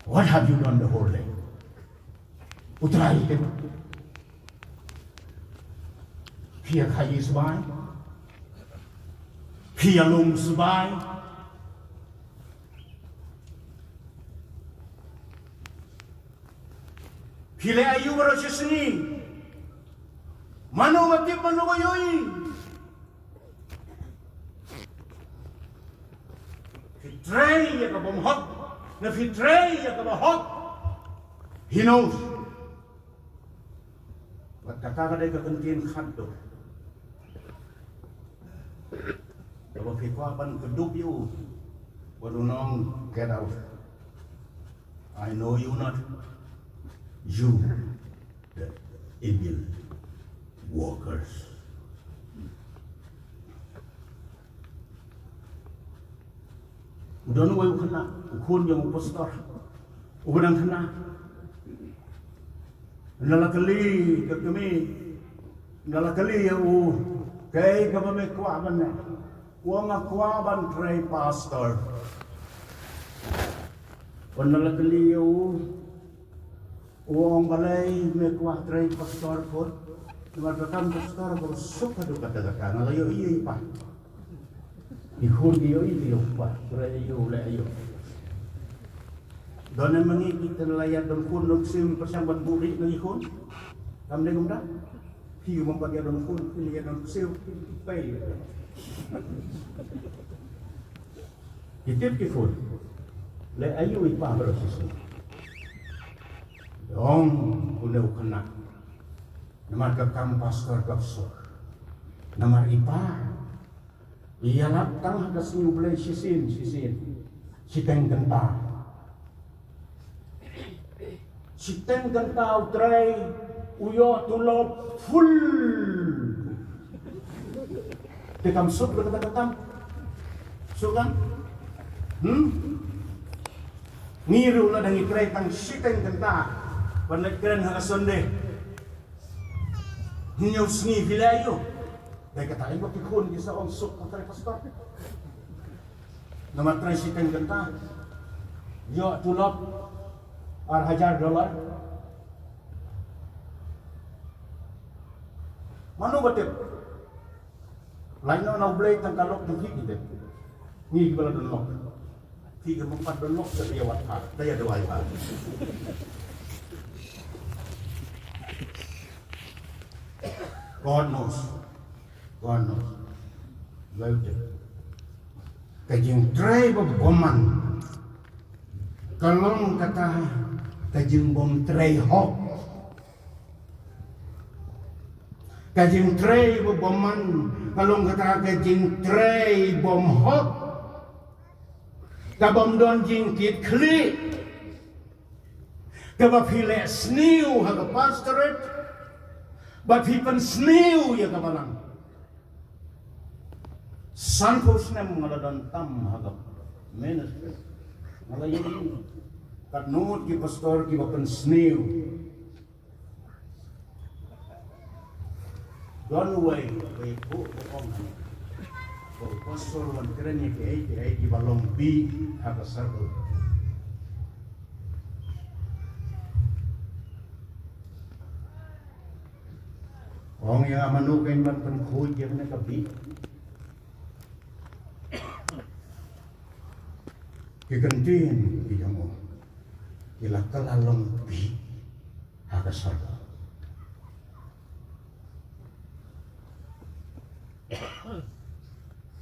What have you done the whole day? Utray ka. Pia kayi subay. Pia lung subay. Pile ayu barosisni. Mano matip mano kayoy. Fitray ya kabamhok. Na fitray ya kabahok. He knows. At kakakaday kakuntin khaddo. Kalau fikwapan keduk you, wadunong get out. I know you not. You, the evil workers. Udah nunggu you kena, ukun yang upastor, ubadang kena. Nalakali kami, nalakali ya kay kami kuaban na, kuaban tray pastor. Nalakali ya uang balay may kuah tray pastor ko, namatatan pastor ko suka duka dagakan, alayo iya pa. Ihun iyo pa, tray iyo le iyo. Doon mangikit na layat ng kunong sim pasyambat buri ng ihon. Kamde gumda? Hiyo mapagya ng kun, iliyan ng sim, pay. Itip ihon. Le ayo ipabro sisu. Dong kulew kana. Namar kakam pastor kapsor. Namar ipa. Iyalap tang hagas nyublay sisin. Siteng genta. Siteng genta utray uyo tulop full. Tekam sup berkata-kata. Sukan? Niru lah dengan itray tang siteng genta. Panagkeren hakasonde. Hinyaw sngi vilayo. Dahil katain ko pikun isa on sup utray pastor. Namatray siteng genta. Yo tulop $1,000. Mano batip? Lain na blade ng kalok ng higit. Ngigi bala ng lok. Higit mo pa ng lok sa iyawat ka. Daya daway ka. God knows. Gawin. Kajing tribe of Goman. Kalong kata kajing bom tray hok. Kajing tray boman kalong kata kajing tray bom hok. Kabom don jing kit kli. Kabap hile sniu haga pastorate. But hipan sniu ya kabalang. Sanpos na mga tam haga ministry. Malayin. Katnut ki pastor ki bapan sniu. Don't wait po kong pastor wan keren ya ki balong bi haka sarbo. Ong yang amanukin man pangkuy yang nakabi. Kigantiin di mo. Ilakal along bi hakasar.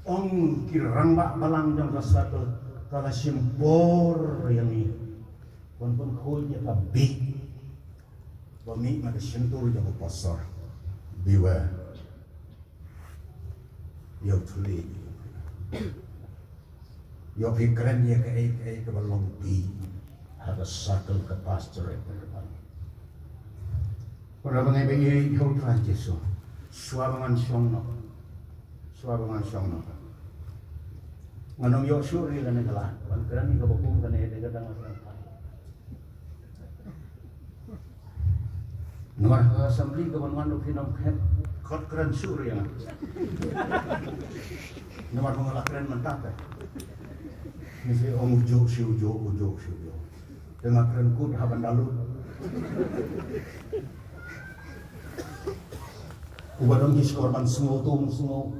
Ong kiramba balang jang kasat kala simpor yang ni. Kon kuy ya kabi. Bami magasintur jang pasar. Beware. Yo tuli. Yo pikiran ya ke balong bi ada sakal ke pastor itu. Kalau bang ibu yo tuan Yesus, suabangan songno. Nganong yo suri kan negala, pikiran ni kabukung kan ede kadang orang. Nomor assembly kawan nganduk hinam kot keren suri yang. Nomor pengelak keren mentah. Ini om ujo. Dengan kerengkut haban dalu. Ubadong his korban sungo tung sungo.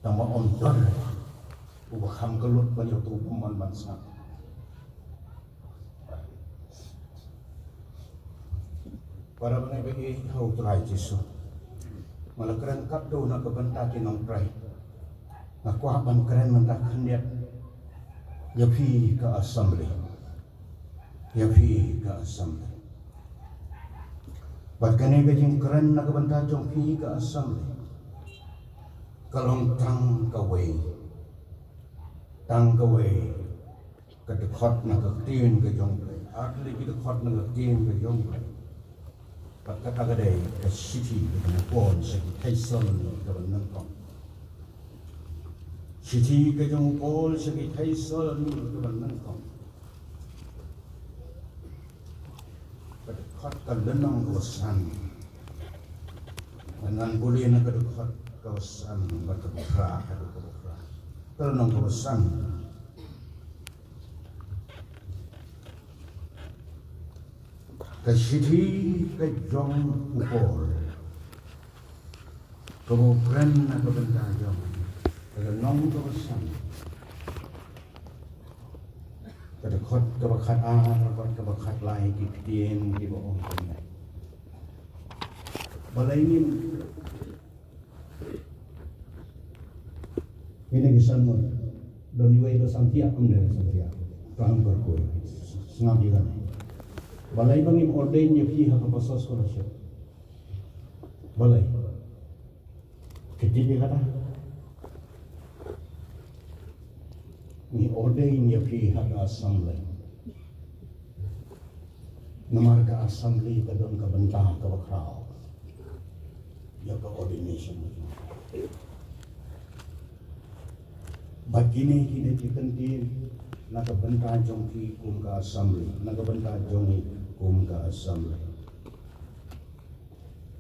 Tama onton. Ubaham kelut banyak tu peman bangsa. Para bagi hau try Jesu. Malah keren kap do nak kebentakin nong try. Aku akan keren mentakkan dia. Ya pi ke assembly. Ya pi ke assembly. Bahkan ini kajing keren nak kebentajong pi ke assembly. Kalong tang kawai. Tang kawai. Kedekot nak ketin ke jong. Atli kedekot nak ketin ke jong. Kata kadai ke city dengan pon segi Tyson ke benangkong. City ke jong pon segi Tyson ke benangkong. Kedekot ke lenong kawasan. Dengan boleh nak kedekot kawasan berkebukra. Kelenong kawasan. Kasih ke jong upol, kemudian nak kebentar jong, kelenong kawasan, kedekot kebakat kebakat lain kitian di bawah ini. Balai ini kisah mo, doniway bersantiak ambil santiak, tuang berkuih, sengaja kan. Balai bangim ordain niya piha kapasa scholarship. Balai. Ketiga kata. Ni ordain niya piha ka assembly. Namar ka assembly ka doon ka bantah ka bakraw. Ya ka ordination. Bagini kini dikentin nakabantah jong ki kum ka assembly. Nakabantah jong kum ka assembly.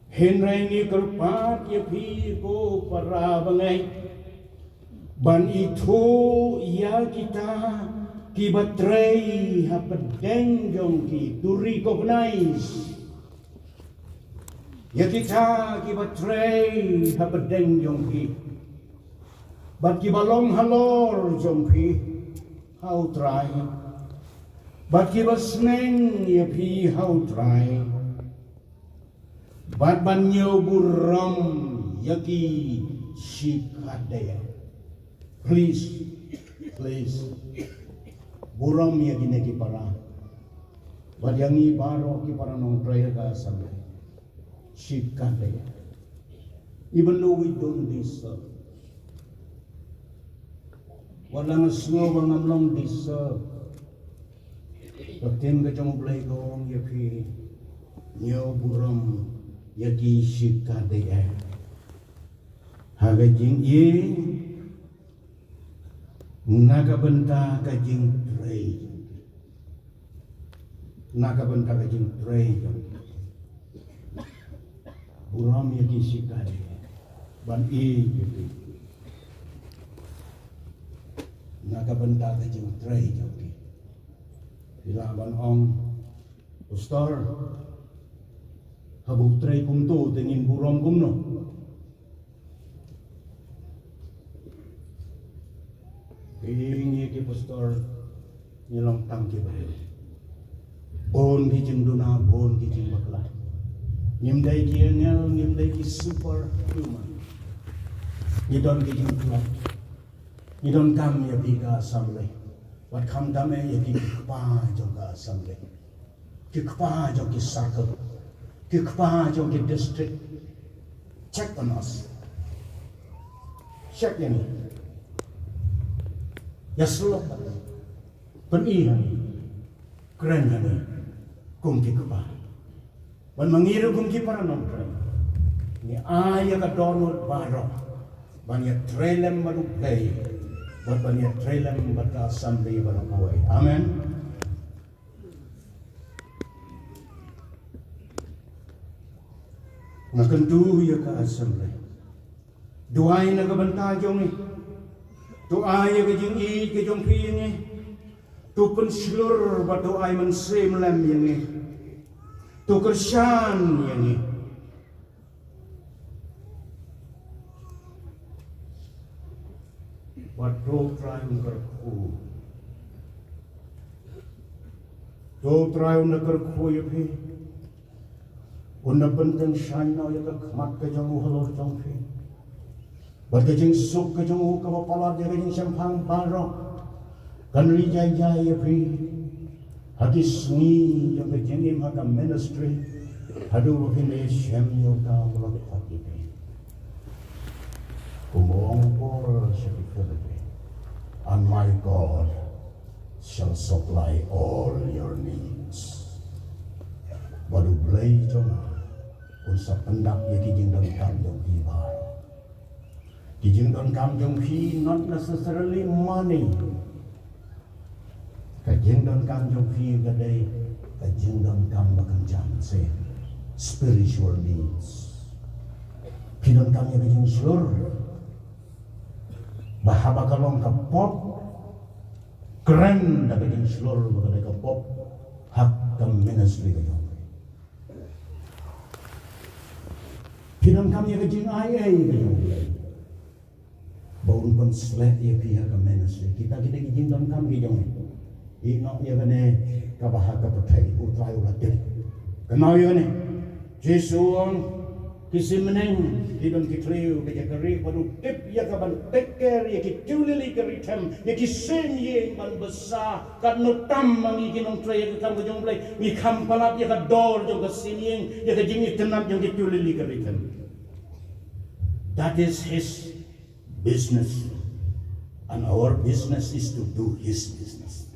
Henry ni kerpat ya pi ko para bangai. Ban itu ya kita kibatrei hapadeng jong ki to recognize. Ya kita kibatrei hapadeng jong ki. Bat kibalong halor jong ki. How try. But give us neng ya pi how try. But banyo buram yaki shikadaya. Please. Buram yaki neki para. But yangi baro ki para nong try ka sabi. Shikadaya. Even though we don't deserve. Walang snow bang amlong deserve. Pagtim ka jong blay kong yapi nyo buram yaki shikadaya. Haga jing ye nakabenta ka jing tray. Nakabenta ka jing tray. Buram yaki shikadaya. Ban yapi nakabenta ka jing tray yapi. Ilaban ang pastor habuk tray kumto tingin buram kumno. Hingi ki pastor nilang tangki ba. Bon ki jing duna, bon ki jing bakla. Ngimday ki angel, ngimday ki superhuman. Ngidon ki jing club. Ngidon kam ya biga assembly. Wat kam dame ya kikpa juga assembly. Kikpa juga circle. Kikpa juga district. Check on us. Check ini. Ya selok. Penihan. Keren ini. Kum kikpa. Wan mengiru kum kipara nongkren. Ni ayah ka Donald Barrow. Banyak trailer baru play. Buat banyak trailer membaca assembly baru kawai. Amen. Ngakentu ya ka assembly. Duai na kabanta jong ni. tu ai ke jing I ke jong pi ni tu pensilur ba tu ai men sem lam yang ni tu kersan yang ni wat tu try kerku tu try kerku ya pi unna benteng shana ya ka khamat ke jong halor jong pi bat ke jing suk ke jong ka pala de ke jing sampang baro kan ri jai jai ya pi hadis ni yang ke jing im ha ministry hadu pi ne shem yo ka lo pati pi kumong por shikifele and my God shall supply all your needs. Baru belai cuma unsa pendak ya kijing dan kamjong hibar. Kijing dan kamjong hi not necessarily money. Kijing dan kamjong hi gadai kijing dan kam bakang jam say spiritual needs. Pidon kami kijing seluruh bahaba kalong kapop keren da kijing seluruh bagay kapop hak kam ministry kijing. Pidon kami kijing ayay kijing. Baun pun selek ya pihak kam ministry. Kita kijing dan kam kijing. Inok ya kene kabahag kapatai utay ulatin. Kenal ya ne? Jesuang kisimeneng hidon kitliu ke jakari padu tip ya kaban teker ya kitulili keritam ya kisem ye man besar kan nutam mangi kinong tray ka kam jong play ni kampalat ya kador jong kasinyeng ya kajing tenap jong kitulili keritam. That is his business and our business is to do his business.